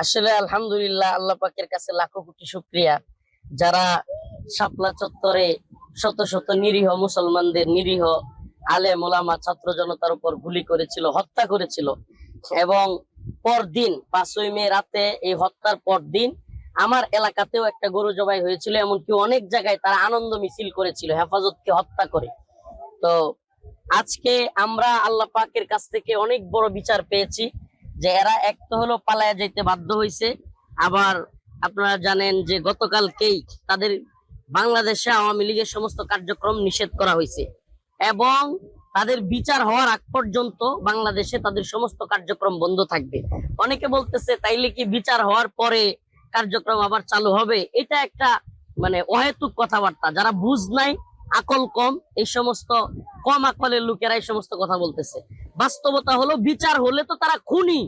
আসলে আলহামদুলিল্লাহ, আল্লাহ পাকের কাছে লাখো কোটি শুকরিয়া। যারা শাপলা চত্বরে শত শত নিরীহ মুসলমানদের, নিরীহ আলেম ওলামা ছাত্র জনতার উপর গুলি করেছিল, হত্যা করেছিল, এবং পরদিন 5ই মে রাতে এই হত্যার পরদিন আমার এলাকাতেও একটা গরু জবাই হয়েছিল। এমনকি অনেক জায়গায় তারা আনন্দ মিছিল করেছিল হেফাজতকে হত্যা করে। তো আজকে আমরা আল্লাহ পাকের কাছ থেকে অনেক বড় বিচার পেয়েছি যে এরা এক তো হলো পালায়া যেতে বাধ্য হয়েছে, আবার আপনারা জানেন যে গতকালকেই তাদের বাংলাদেশে আওয়ামী লীগের সমস্ত কার্যক্রম নিষেধ করা হয়েছে, এবং তাদের বিচার হওয়ার আগ পর্যন্ত বাংলাদেশে তাদের সমস্ত কার্যক্রম বন্ধ থাকবে। অনেকে বলতেছে তাইলে কি বিচার হওয়ার পরে কার্যক্রম আবার চালু হবে? এটা একটা অহেতুক কথাবার্তা। যারা বুঝ নাই, আকল কম, এই সমস্ত কম আকলের লোকেরা এই সমস্ত কথা বলতেছে। বাস্তবতা হলো বিচার হলে তো তারা খুনি,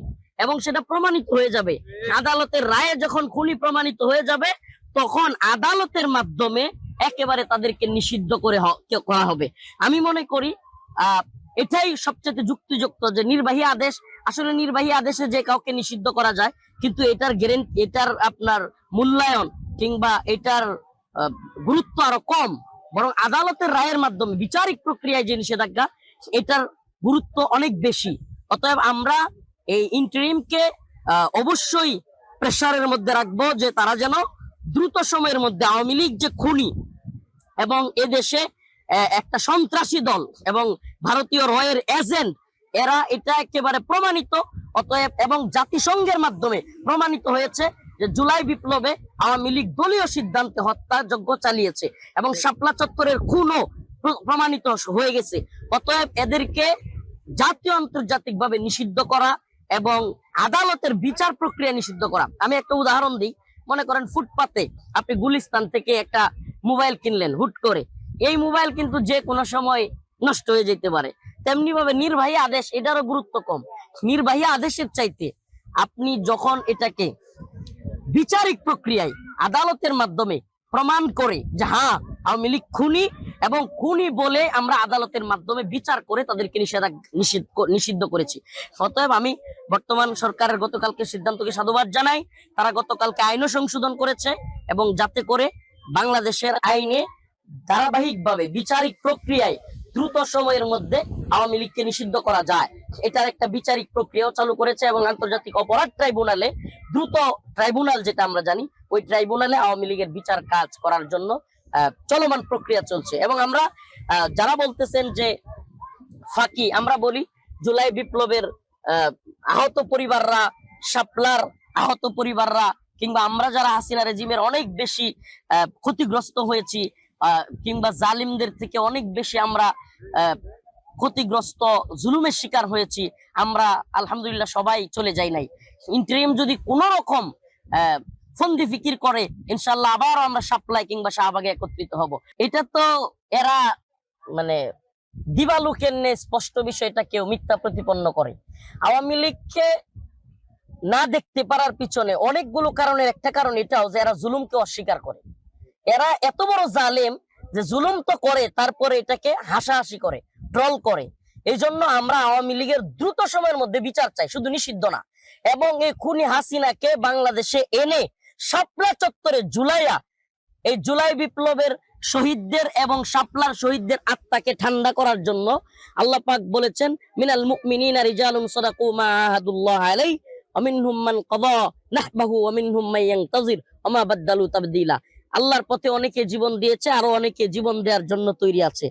এবং সেটা প্রমাণিত হয়ে যাবে। আদালতের রায়ে যখন খুনি প্রমাণিত হয়ে যাবে, তখন আদালতের মাধ্যমে একেবারে তাদেরকে নিষিদ্ধ করা হবে। আমি মনে করি এটাই সবচেয়ে যুক্তিযুক্ত যে নির্বাহী আদেশ, আসলে নির্বাহী আদেশে যে কাউকে নিষিদ্ধ করা যায়, কিন্তু এটার গ্যারান্টি, এটার আপনার মূল্যায়ন কিংবা এটার গুরুত্ব আরো কম। বরং আদালতের রায়ের মাধ্যমে বিচারিক প্রক্রিয়ায় যে নিষেধাজ্ঞা, এটার গুরুত্ব অনেক বেশি। অতএব আমরা এই ইন্টারিমকে অবশ্যই প্রেসারের মধ্যে রাখবো যে তারা যেন দ্রুত সময়ের মধ্যে আওয়ামী লীগ যে খুনি এবং এদেশে একটা সন্ত্রাসী দল এবং ভারতীয় রয়ের এজেন্ট, এরা এটা একেবারে প্রমাণিত। অতএব এবং জাতিসংঘের মাধ্যমে প্রমাণিত হয়েছে যে জুলাই বিপ্লবে আওয়ামী লীগ দলীয় সিদ্ধান্তে হত্যাযজ্ঞ চালিয়েছে, এবং শাপলা চত্বরের খুনও প্রমাণিত হয়ে গেছে। অতএব এদেরকে জাতীয় আন্তর্জাতিক ভাবে নিষিদ্ধ করা এবং আদালতের বিচার প্রক্রিয়া নিষিদ্ধ করা। আমি একটা উদাহরণ দিই। মনে করেন ফুটপাতে আপনি গুলিস্তান থেকে একটা মোবাইল কিনলেন হুট করে, এই মোবাইল কিন্তু যে কোনো সময় নষ্ট হয়ে যেতে পারে। তেমনি ভাবে নির্বাহী আদেশ, এটারও গুরুত্ব কম। নির্বাহী আদেশের চাইতে আপনি যখন এটাকে বিচারিক প্রক্রিয়ায় আদালতের মাধ্যমে প্রমাণ করে যে হ্যাঁ আওয়ামী লীগ খুনি, এবং খুনি বলে আমরা আদালতের মাধ্যমে বিচার করে তাদেরকে নিষিদ্ধ করেছি। অতএব আমি বর্তমান সরকারের গতকালকে সিদ্ধান্তকে সাধুবাদ জানাই। তারা গতকালকে আইনও সংশোধন করেছে, এবং যাতে করে বাংলাদেশের আইনে ধারাবাহিকভাবে বিচারিক প্রক্রিয়ায় দ্রুত সময়ের মধ্যে আওয়ামী লীগকে নিষিদ্ধ করা যায়, এটার একটা বিচারিক প্রক্রিয়াও চালু করেছে। এবং আন্তর্জাতিক অপরাধ ট্রাইব্যুনালে, দ্রুত ট্রাইব্যুনাল যেটা আমরা জানি, ওই ট্রাইব্যুনালে আওয়ামী লীগের বিচার কাজ করার জন্য চলমান প্রক্রিয়া চলছে। এবং আমরা যারা বলতেছেন যে ফাঁকি, আমরা বলি জুলাই বিপ্লবের আহত পরিবাররা, শাপলার আহত পরিবাররা, কিংবা আমরা যারা হাসিনা রেজিমের অনেক বেশি ক্ষতিগ্রস্ত হয়েছি, কিংবা জালিমদের থেকে অনেক বেশি আমরা ক্ষতিগ্রস্ত, জুলুমের শিকার হয়েছি, আমরা আলহামদুলিল্লাহ সবাই চলে যাই নাই। ইন্টারিম যদি কোন রকম ফন্দি ফিকির করে, ইনশাল্লাহ আবার আমরা শাপলায় কিংবা শাহবাগে একত্রিত হব। এটা তো এরা দিবালুকের নে স্পষ্ট বিষয়টা কেউ মিথ্যা প্রতিপন্ন করে। আওয়ামী লীগকে না দেখতে পারার পিছনে অনেকগুলো কারণের একটা কারণ এটাও যে এরা জুলুমকে অস্বীকার করে। এরা এত বড় জালেম যে জুলুম তো করে, তারপরে এটাকে হাসাহাসি করে, ট্রল করে। এই জন্য আমরা আওয়ামী লীগের দ্রুত সময়ের মধ্যে বিচার চাই, শুধু নিষিদ্ধ না। এবং এই খুনি হাসিনাকে বাংলাদেশে এনে শাপলা চত্বরে ঝুলাইয়া এই জুলাই বিপ্লবের শহীদদের এবং শাপলার শহীদদের আত্মাকে ঠান্ডা করার জন্য আল্লাহ পাক বলেছেন, মিনাল মুমিনিনা রিজালুন সাদাকু মা আহাদুল্লাহ আলাইহি ওয়া মিনহুম মান কাদা নাহবাহু ওয়া মিনহুম মান ইয়ানতাজির ওয়া মা বাদদালু তাবদীলা। আল্লাহর পথে অনেকে জীবন দিয়েছে, আরো অনেকে জীবন দেওয়ার জন্য তৈরি আছে।